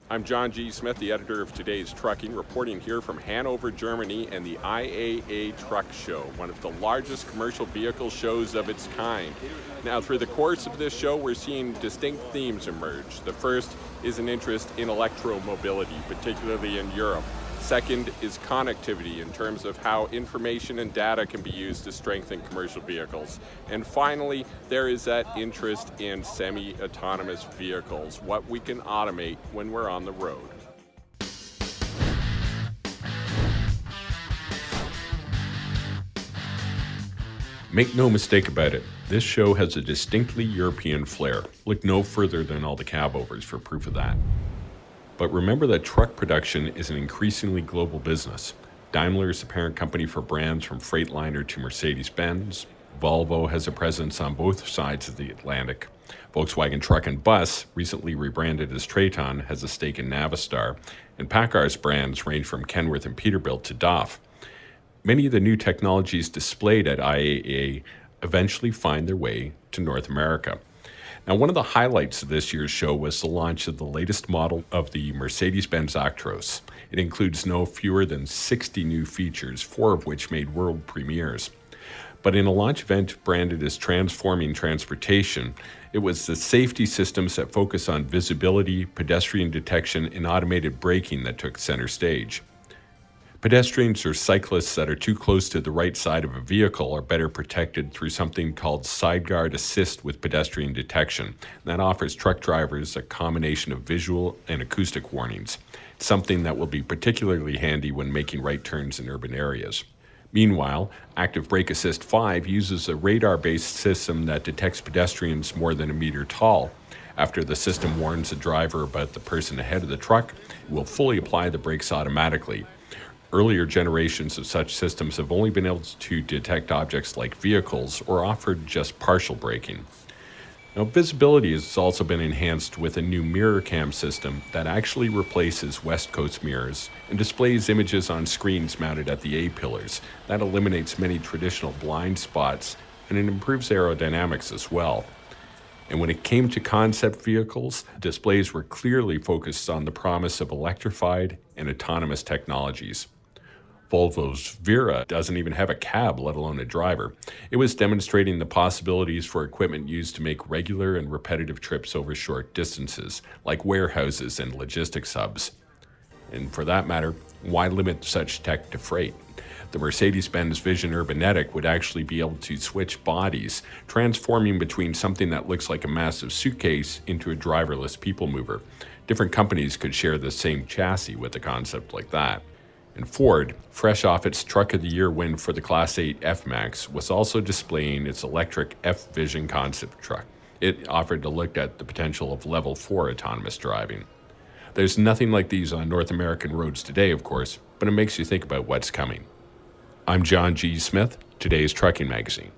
I'm John G. Smith, the editor of Today's Trucking, reporting here from Hannover, Germany, and the IAA Truck Show, one of the largest commercial vehicle shows of its kind. Now, through the course of this show, we're seeing distinct themes emerge. The first is an interest in electromobility, particularly in Europe. Second is connectivity in terms of how information and data can be used to strengthen commercial vehicles. And finally, there is that interest in semi-autonomous vehicles, what we can automate when we're on the road. Make no mistake about it, this show has a distinctly European flair. Look no further than all the cab-overs for proof of that. But remember that truck production is an increasingly global business. Daimler is the parent company for brands from Freightliner to Mercedes-Benz. Volvo has a presence on both sides of the Atlantic. Volkswagen Truck and Bus, recently rebranded as Traton, has a stake in Navistar. And PACCAR's brands range from Kenworth and Peterbilt to DAF. Many of the new technologies displayed at IAA eventually find their way to North America. Now, one of the highlights of this year's show was the launch of the latest model of the Mercedes-Benz Actros. It includes no fewer than 60 new features, 4 of which made world premieres. But in a launch event branded as Transforming Transportation, it was the safety systems that focus on visibility, pedestrian detection, and automated braking that took center stage. Pedestrians or cyclists that are too close to the right side of a vehicle are better protected through something called Sideguard Assist with pedestrian detection. That offers truck drivers a combination of visual and acoustic warnings, something that will be particularly handy when making right turns in urban areas. Meanwhile, Active Brake Assist 5 uses a radar-based system that detects pedestrians more than a meter tall. After the system warns the driver about the person ahead of the truck, it will fully apply the brakes automatically. Earlier generations of such systems have only been able to detect objects like vehicles or offered just partial braking. Now, visibility has also been enhanced with a new mirror cam system that actually replaces West Coast mirrors and displays images on screens mounted at the A-pillars. That eliminates many traditional blind spots, and it improves aerodynamics as well. And when it came to concept vehicles, displays were clearly focused on the promise of electrified and autonomous technologies. Volvo's Vera doesn't even have a cab, let alone a driver. It was demonstrating the possibilities for equipment used to make regular and repetitive trips over short distances, like warehouses and logistics hubs. And for that matter, why limit such tech to freight? The Mercedes-Benz Vision Urbanetic would actually be able to switch bodies, transforming between something that looks like a massive suitcase into a driverless people mover. Different companies could share the same chassis with a concept like that. And Ford, fresh off its Truck of the Year win for the Class 8 F-Max, was also displaying its electric F-Vision concept truck. It offered a look at the potential of Level 4 autonomous driving. There's nothing like these on North American roads today, of course, but it makes you think about what's coming. I'm John G. Smith, Today's Trucking Magazine.